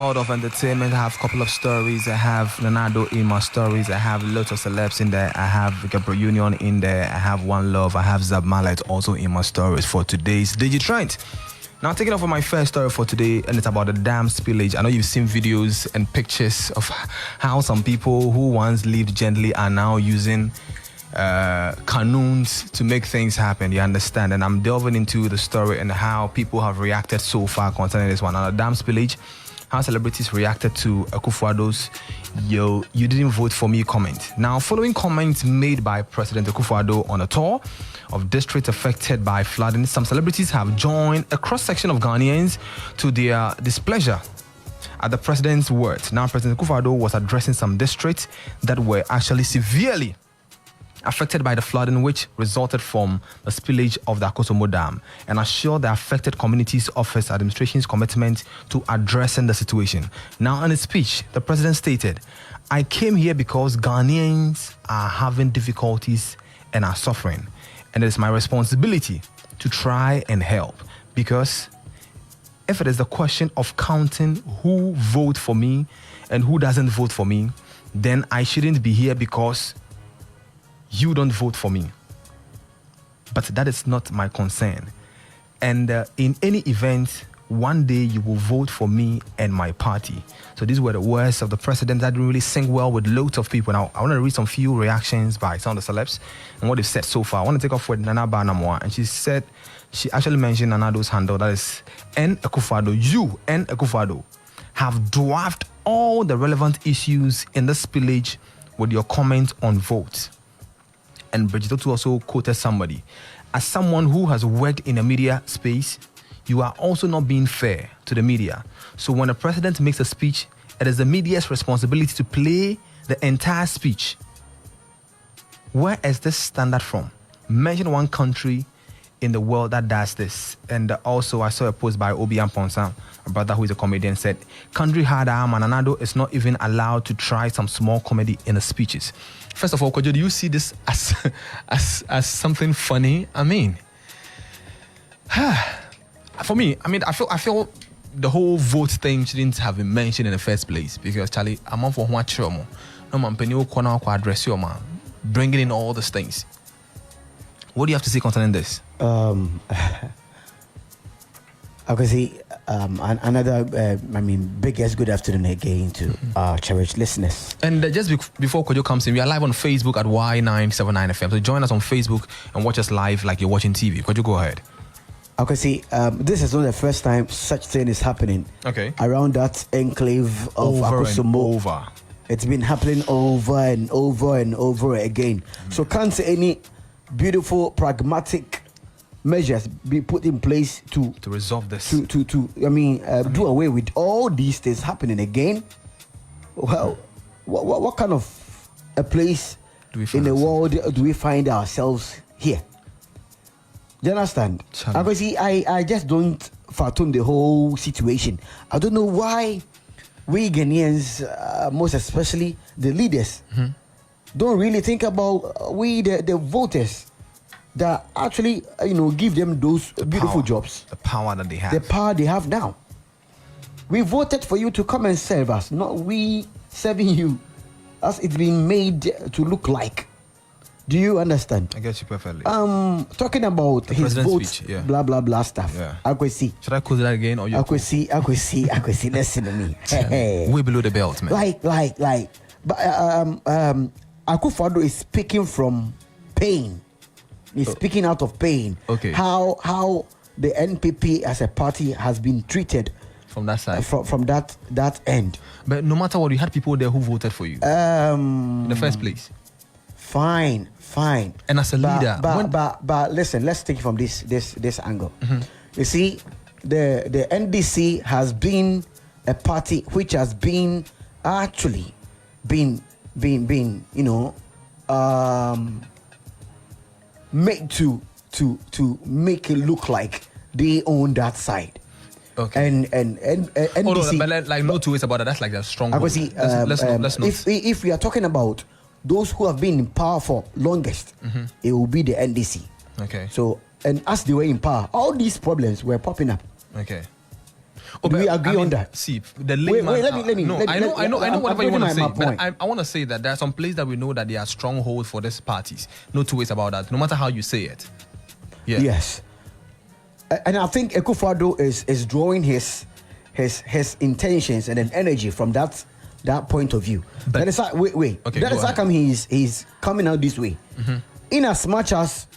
World of entertainment, I have a couple of stories. I have Leonardo in my stories. I have lots of celebs in there. I have Gabriel Union in there. I have One Love. I have Zab Mallet also in my stories for today's Digitrend. Now, taking off with my first story for today, and it's about the dam spillage. I know you've seen videos and pictures of how some people who once lived gently are now using canoes to make things happen. You understand? And I'm delving into the story and how people have reacted so far concerning this one. Now, the dam spillage, how celebrities reacted to Akufo-Addo's "Yo, you didn't vote for me" comment. Now, following comments made by President Akufo-Addo on a tour of districts affected by flooding, some celebrities have joined a cross-section of Ghanaians to their displeasure at the president's words. Now, President Akufo-Addo was addressing some districts that were actually severely affected by the flooding which resulted from the spillage of the Akosombo Dam, and assured the affected communities of his administration's commitment to addressing the situation. Now, in his speech, the president stated, "I came here because Ghanaians are having difficulties and are suffering, and it is my responsibility to try and help, because if it is the question of counting who votes for me and who doesn't vote for me, then I shouldn't be here because you don't vote for me. But that is not my concern. And in any event, one day you will vote for me and my party." So these were the words of the president that didn't really sing well with loads of people. Now, I want to read some few reactions by some of the celebs and what they've said so far. I want to take off with Nana Banamwa, and she said, she actually mentioned Nanado's handle, that is N. Akufo-Addo. You, N. Akufo-Addo, have dwarfed all the relevant issues in the spillage with your comments on votes. And Bridget Otu also quoted somebody, "As someone who has worked in a media space, you are also not being fair to the media. So when the president makes a speech, it is the media's responsibility to play the entire speech. Where is this standard from? Mention one country in the world that does this." And also I saw a post by Obi Amponsa, a brother who is a comedian, said, "Country harder, Mananado is not even allowed to try some small comedy in the speeches." First of all, Kojo, do you see this as something funny? I mean, for me, I feel the whole vote thing shouldn't have been mentioned in the first place, because Charlie, I'm on for one chomo. No man, penny corner address your man, bringing in all these things. What do you have to say concerning this? I can see another, biggest good afternoon again to our cherished listeners. And just before Kojo comes in, we are live on Facebook at Y979 FM. So join us on Facebook and watch us live like you're watching TV. Kojo, go ahead. I can see this is not the first time such thing is happening. Okay. Around that enclave of Akosombo. It's been happening over and over and over again. So can't say any beautiful, pragmatic measures be put in place to resolve this, do away with all these things happening again. Well, what kind of a place in the world do we find ourselves here? Do you understand? Because I just don't fathom the whole situation. I don't know why we Ghanaians, most especially the leaders, don't really think about the voters that actually, give them those beautiful jobs. The power that they have. The power they have now. We voted for you to come and serve us, not we serving you as it's been made to look like. Do you understand? I get you perfectly. Talking about the his vote, speech, yeah. blah, blah, blah stuff. Yeah. I could see. Should I quote that again? Or I could see. Listen to me. Way below the belt, man. But Akufo-Addo is speaking from pain. He's speaking out of pain. Okay. How the NPP as a party has been treated from that side, from that end. But no matter what, you had people there who voted for you in the first place. Fine. And as a leader, but listen, let's take it from this angle. You see, the NDC has been a party which has been actually been made to make it look like they own that side. Okay. And NDC, but no two ways about it. That's like a strong. I see. Let's not. If we are talking about those who have been in power for longest, it will be the NDC. Okay. So, and as they were in power, all these problems were popping up. Okay. Do we agree on that? See, the layman. Wait, let me. No, I know whatever you want to say. But I want to say that there are some places that we know that they are strongholds for these parties. No two ways about that. No matter how you say it. Yeah. Yes. And I think Akufo-Addo is drawing his intentions and an energy from that point of view. But that is how, wait. Okay, that is how come he's coming out this way. In as much as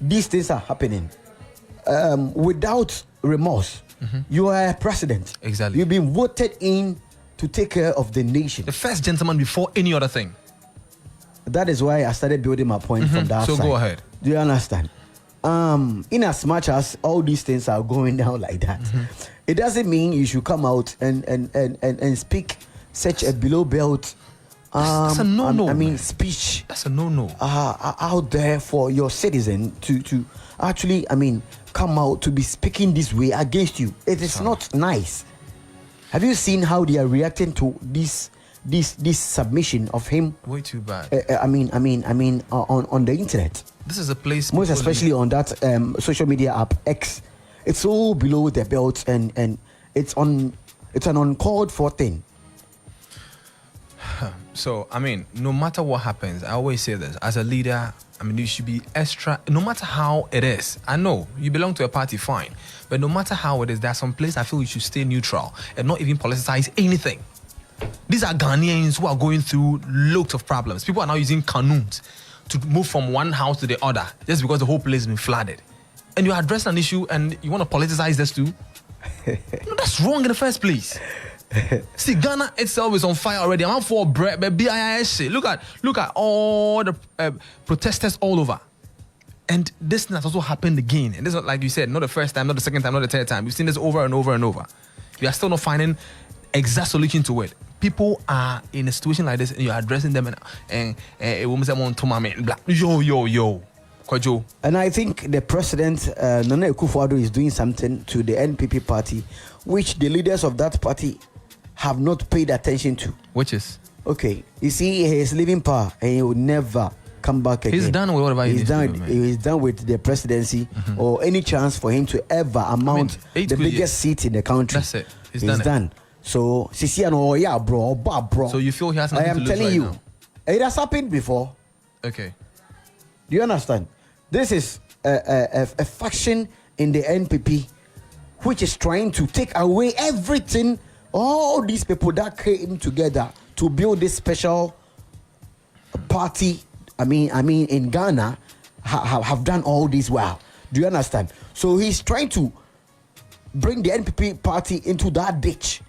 these things are happening, without remorse, you are a president. Exactly. You've been voted in to take care of the nation. The first gentleman before any other thing. That is why I started building my point from that side. So go ahead. Do you understand? In as much as all these things are going down like that, it doesn't mean you should come out and speak such a below belt that's a no-no. I mean speech. That's a no-no. Out there for your citizen to actually come out to be speaking this way against you. It is not nice. Have you seen how they are reacting to this submission of him? Way too bad. On the internet. This is a place, most especially on that social media app X. It's all below the belt, and it's an uncalled for thing. So no matter what happens, I always say this as a leader. You should be extra, no matter how it is. I know you belong to a party, fine, but no matter how it is, there's some place I feel you should stay neutral and not even politicize anything. These are Ghanaians who are going through loads of problems. People are now using canoes to move from one house to the other just because the whole place has been flooded. And you address an issue and you want to politicize this too? No, that's wrong in the first place. See, Ghana itself is on fire already. I'm out for bread, but BIS. Look at all the protesters all over. And this thing has also happened again. And this is not, like you said, not the first time, not the second time, not the third time. We've seen this over and over and over. We are still not finding exact solution to it. People are in a situation like this and you're addressing them and a woman said, yo. Kwajo. And I think the president, Nana Akufo-Addo, is doing something to the NPP party, which the leaders of that party have not paid attention to. Which is? Okay, you see, he is leaving power and he will never come back again. He's done with whatever he's done. He's done with the presidency or any chance for him to ever amount the biggest seat in the country. That's it. He's done. So, bro. So you feel he has nothing to lose telling right you, now? It has happened before. Okay. Do you understand? This is a faction in the NPP which is trying to take away everything. All these people that came together to build this special party, in Ghana, have done all this well. Do you understand? So he's trying to bring the NPP party into that ditch.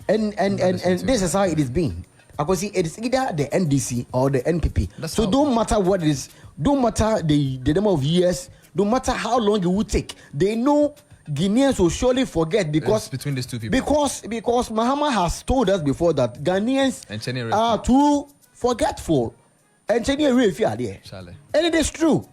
And this is how it is being. Because it is either the NDC or the NPP. So don't matter what it is, don't matter the number of years, no matter how long it will take. They know Ghanaians will surely forget because it's between these two people. Because Mahama has told us before that Ghanaians are too forgetful. And and it is true.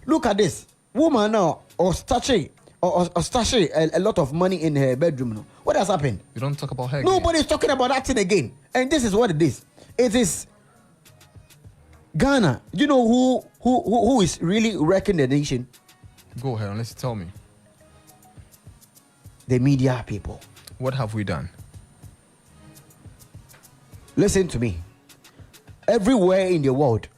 Look at this woman now, or stashing a lot of money in her bedroom. What has happened? You don't talk about her. Nobody's talking about that thing again. And this is what it is. It is Ghana. You know who is really wrecking the nation? Go ahead, unless you tell me. The media people. What have we done? Listen to me. Everywhere in the world,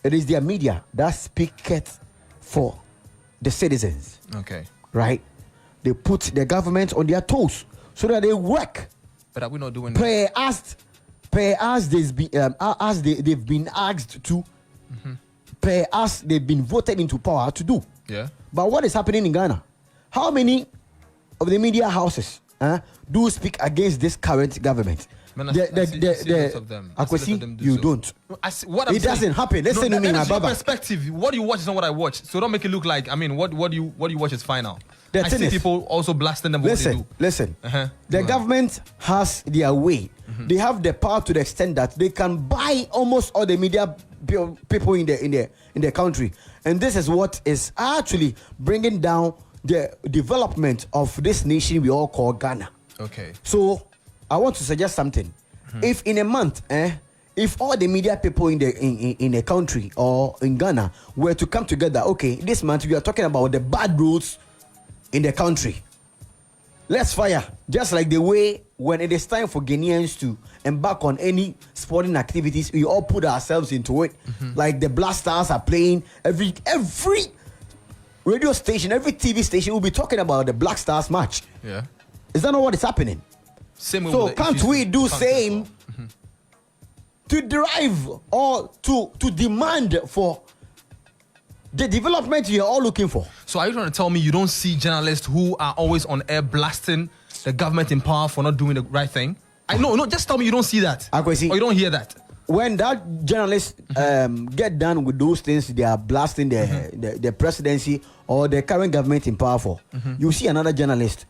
it is their media that speaketh for the citizens. Okay. Right? They put the government on their toes so that they work. But are we not doing that? As they've been asked to, as they've been voted into power to do. Yeah. But what is happening in Ghana? How many of the media houses do speak against this current government? Akwesi, you don't. It doesn't happen. Listen to me, my brother. Perspective. What you watch is not what I watch. So don't make it look like. What you watch is fine now. I see people also blasting them. Listen. The government has their way. They have the power to the extent that they can buy almost all the media people in the country, and this is what is actually bringing down the development of this nation we all call Ghana. Okay. So I want to suggest something. If in a month, if all the media people in the country or in Ghana were to come together, okay, this month we are talking about the bad roads in the country. let's fire. Just like the way when it is time for Ghanaians to embark on any sporting activities, we all put ourselves into it. Like the Black Stars are playing every radio station, every TV station will be talking about the Black Stars match. Yeah. Is that not what is happening? Same so can't we do same to derive or to demand for the development you're all looking for? So are you trying to tell me you don't see journalists who are always on air blasting the government in power for not doing the right thing? No, just tell me you don't see that. Or you don't hear that. When that journalists get done with those things, they are blasting the presidency or the current government in power for. You see another journalist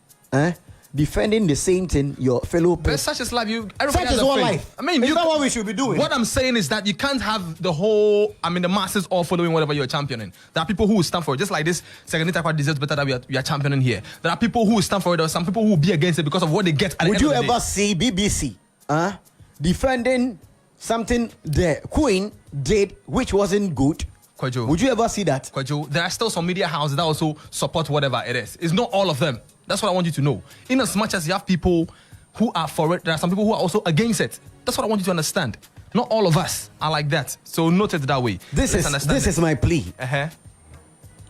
defending the same thing your fellow person. But such is life. Such is one life. I mean, is that what we should be doing? What I'm saying is that you can't have the masses all following whatever you're championing. There are people who will stand for it, just like this second Takwa deserves better that we are championing here. There are people who will stand for it. There are some people who will be against it because of what they get at the end of the day. Would you ever see BBC defending something the Queen did which wasn't good? Kwajo. Would you ever see that? Kwajo, there are still some media houses that also support whatever it is. It's not all of them. That's what I want you to know. In as much as you have people who are for it, there are some people who are also against it. That's what I want you to understand. Not all of us are like that. So note it that way. This is my plea.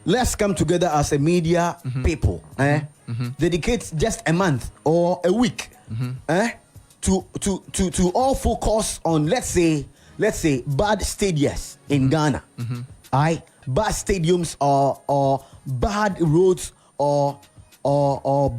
Let's come together as a media people. Dedicate just a month or a week to all focus on let's say bad stadiums in Ghana. Bad stadiums or bad roads or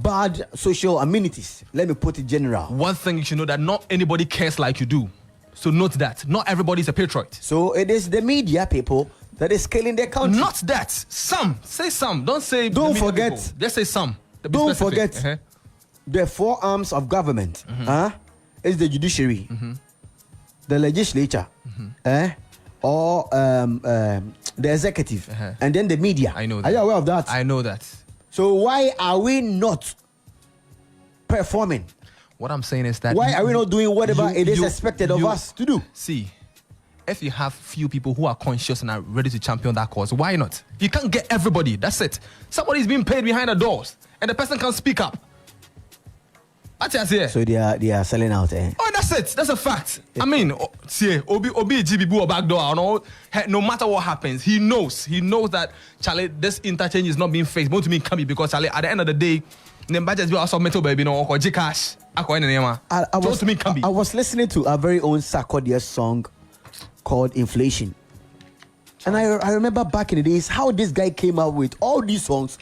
bad social amenities. Let me put it general. One thing you should know that not anybody cares like you do. So note that. Not everybody is a patriot. So it is the media people that is killing their country. Not that. Some. Say some. Don't say don't forget. People. Just say some. Don't forget the four arms of government. Is the judiciary, the legislature, or the executive, and then the media. I know that. Are you aware of that? I know that. So why are we not performing? What I'm saying is that why are we not doing whatever it is expected of us to do? See, if you have few people who are conscious and are ready to champion that cause, why not? You can't get everybody. That's it. Somebody's being paid behind the doors, and the person can't speak up. So they are selling out. Oh, that's it. That's a fact. I mean, see, Obi GBB or back door. No matter what happens, he knows that Charlie, this interchange is not being faced. But to me, can be because Charlie, at the end of the day, the budget will also metal baby no or Gcash. I was listening to a very own Sarkodie song called Inflation, and I remember back in the days how this guy came up with all these songs.